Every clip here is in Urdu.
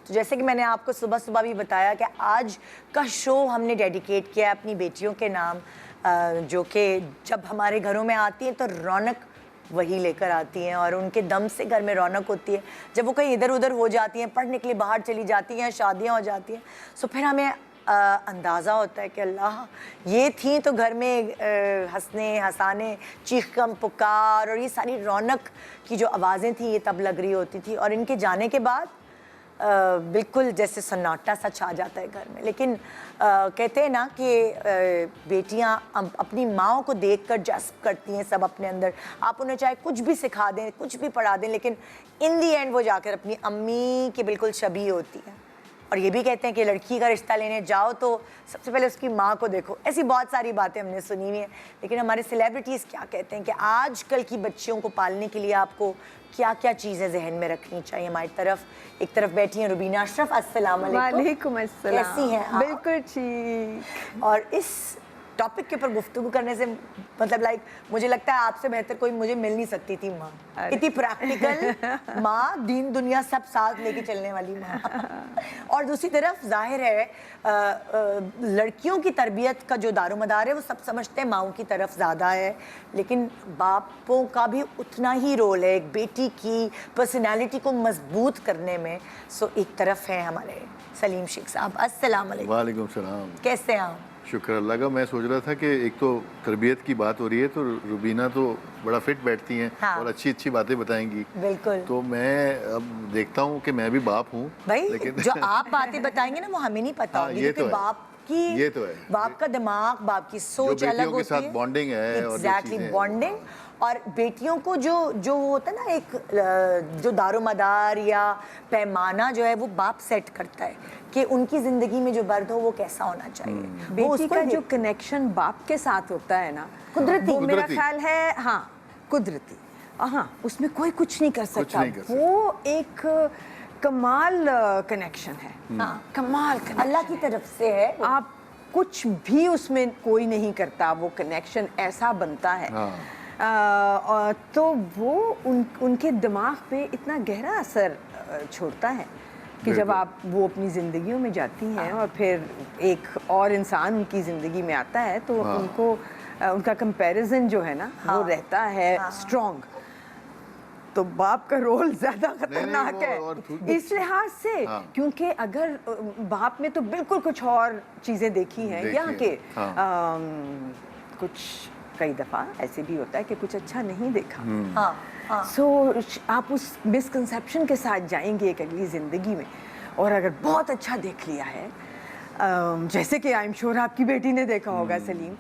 تو جیسے کہ میں نے آپ کو صبح صبح بھی بتایا کہ آج کا شو ہم نے ڈیڈیکیٹ کیا اپنی بیٹیوں کے نام، جو کہ جب ہمارے گھروں میں آتی ہیں تو رونق وہی لے کر آتی ہیں، اور ان کے دم سے گھر میں رونق ہوتی ہے. جب وہ کہیں ادھر ادھر ہو جاتی ہیں، پڑھنے کے لیے باہر چلی جاتی ہیں، شادیاں ہو جاتی ہیں، سو پھر ہمیں اندازہ ہوتا ہے کہ اللہ یہ تھیں تو گھر میں ہنسنے ہنسانے، چیخ کم پکار اور یہ ساری رونق کی جو آوازیں تھیں یہ تب لگ رہی ہوتی تھی. اور ان کے جانے کے بعد بالکل جیسے سناٹا سا چھا جاتا ہے گھر میں. لیکن کہتے ہیں نا کہ بیٹیاں اپنی ماؤں کو دیکھ کر جذب کرتی ہیں سب اپنے اندر. آپ انہیں چاہے کچھ بھی سکھا دیں، کچھ بھی پڑھا دیں، لیکن ان دی اینڈ وہ جا کر اپنی امی کے بالکل شبیہ ہوتی ہیں. اور یہ بھی کہتے ہیں کہ لڑکی کا رشتہ لینے جاؤ تو سب سے پہلے اس کی ماں کو دیکھو. ایسی بہت ساری باتیں ہم نے سنی ہوئی ہیں. لیکن ہمارے سیلیبریٹیز کیا کہتے ہیں کہ آج کل کی بچیوں کو پالنے کے لیے آپ کو کیا کیا چیزیں ذہن میں رکھنی چاہیے. ہماری ایک طرف بیٹھی ہیں روبینہ اشرف. السلام علیکم. وعلیکم السلام. کیسی ہیں آپ؟ بالکل ٹھیک. اور اس ٹاپک کے اوپر گفتگو کرنے سے مطلب مجھے لگتا ہے آپ سے بہتر کوئی مجھے مل نہیں سکتی تھی ماں. اتنی پریکٹیکل ماں، دین دنیا سب ساتھ لے کے چلنے والی ماں. اور دوسری طرف ظاہر ہے لڑکیوں کی تربیت کا جو دار و مدار ہے وہ سب سمجھتے ہیں ماؤں کی طرف زیادہ ہے، لیکن باپوں کا بھی اتنا ہی رول ہے ایک بیٹی کی پرسنالٹی کو مضبوط کرنے میں. سو ایک طرف ہیں ہمارے سلیم شیخ صاحب. السلام علیکم. وعلیکم السلام. کیسے ہیں آپ؟ شکر اللہ کا. میں سوچ رہا تھا کہ ایک تو تربیت کی بات ہو رہی ہے تو روبینہ تو بڑا فٹ بیٹھتی ہیں اور اچھی اچھی باتیں بتائیں گی. بالکل. تو میں اب دیکھتا ہوں کہ میں بھی باپ ہوں بھائی، لیکن جو آپ باتیں بتائیں گے نا وہ ہمیں نہیں پتا ہوگی، کیونکہ باپ کا دماغ، باپ کی سوچ الگ ہوتی ہے. کے ساتھ بانڈنگ ہے. Exactly, bonding. اور بیٹیوں کو جو ہوتا ہے نا ایک جو دار و مدار یا پیمانہ جو ہے وہ باپ سیٹ کرتا ہے کہ ان کی زندگی میں جو برد ہو وہ کیسا ہونا چاہیے. بیٹی کا جو کنیکشن باپ کے ساتھ ہوتا ہے نا، قدرتی، وہ میرا خیال ہے ہاں قدرتی. ہاں اس میں کوئی کچھ نہیں کر سکتا. وہ ایک کمال کنیکشن ہے. ہاں، کمال اللہ کی طرف سے ہے. آپ کچھ بھی اس میں کوئی نہیں کرتا، وہ کنیکشن ایسا بنتا ہے. تو وہ ان کے دماغ پہ اتنا گہرا اثر چھوڑتا ہے کہ جب وہ اپنی زندگیوں میں جاتی ہیں اور پھر ایک اور انسان ان کی زندگی میں آتا ہے تو ان کو ان کا کمپیریزن جو ہے نا وہ رہتا ہے اسٹرانگ. تو باپ کا رول زیادہ خطرناک ہے اس لحاظ سے، کیونکہ اگر باپ نے تو بالکل کچھ اور چیزیں دیکھی ہیں یا کہ کچھ کئی دفعہ ایسے بھی ہوتا ہے کہ کچھ اچھا نہیں دیکھا. سو آپ اس مسکنسیپشن کے ساتھ جائیں گے ایک اگلی زندگی میں. اور اگر بہت اچھا دیکھ لیا ہے جیسے کہ آئی ایم شیور آپ کی بیٹی نے دیکھا ہوگا سلیم،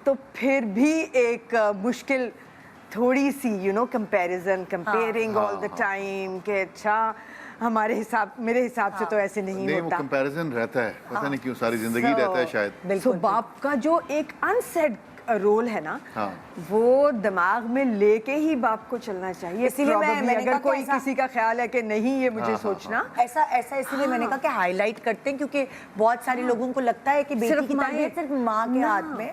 تو پھر بھی ایک مشکل تھوڑی سی کمپیئرنگ آل دا ٹائم کہ اچھا میرے حساب سے تو ایسے نہیں ہوتا. کمپیریزن رہتا ہے، پتہ نہیں کیوں ساری زندگی رہتا ہے شاید. سو باپ کا جو ایک انسیڈ رول ہے نا وہ دماغ میں لے کے ہی باپ کو چلنا چاہیے. اسی لیے اگر کوئی کسی کا خیال ہے کہ نہیں یہ مجھے سوچنا ایسا اسی لیے میں نے کہا کہ ہائی لائٹ کرتے ہیں، کیونکہ بہت سارے لوگوں کو لگتا ہے کہ بیٹی کی تربیت صرف ماں کے ہاتھ میں.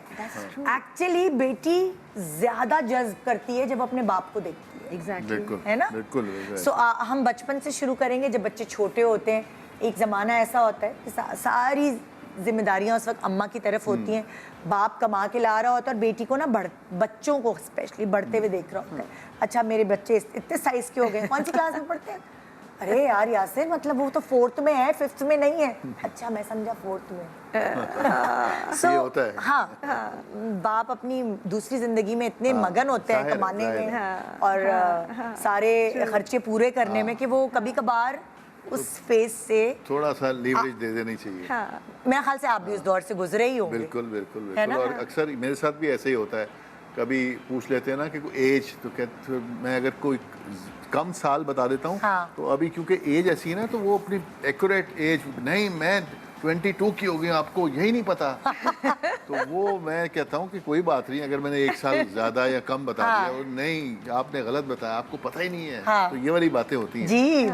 ایکچولی بیٹی زیادہ جذب کرتی ہے جب اپنے باپ کو دیکھتی ہے، ہے نا. سو ہم بچپن سے شروع کریں گے. جب بچے چھوٹے ہوتے ہیں ایک زمانہ ایسا ہوتا ہے کہ ساری ذمہ داریاں اس وقت اماں کی طرف ہوتی ہیں. باپ کما کے لا رہا ہوتا ہے اور بیٹی کو نا بچوں کو اسپیشلی بڑھتے ہوئے دیکھ رہا ہوتا ہے. اچھا میرے بچے اتنے سائز کے ہو گئے، کون سی کلاس میں پڑھتے ہیں؟ ارے یار یاسر مطلب وہ تو 4th میں ہے، 5th میں نہیں ہے. اچھا میں سمجھا 4th میں. ہاں، باپ اپنی دوسری زندگی میں اتنے مگن ہوتے ہیں کمانے میں اور سارے خرچے پورے کرنے میں کہ وہ کبھی کبھار اس فیز سے تھوڑا سا لیوریج دے دینی چاہیے. میرے خیال سے آپ بھی اس دور سے گزرے ہی ہوں گے. بالکل. اور اکثر میرے ساتھ بھی ایسے ہی ہوتا ہے. کبھی پوچھ لیتے ہیں نا کہ کوئی ایج، تو کہتے میں اگر کوئی کم سال بتا دیتا ہوں تو ابھی کیونکہ ایج ایسی ہے نا تو وہ اپنی ایکوریٹ ایج نہیں، میں 22 کی ہو گئی، آپ کو یہی نہیں پتا. تو وہ میں کہتا ہوں کہ کوئی بات نہیں، اگر میں نے 1 سال زیادہ یا کم بتا دیا، نہیں آپ نے غلط بتایا، آپ کو پتہ ہی نہیں ہے. تو یہ والی باتیں ہوتی ہیں. جی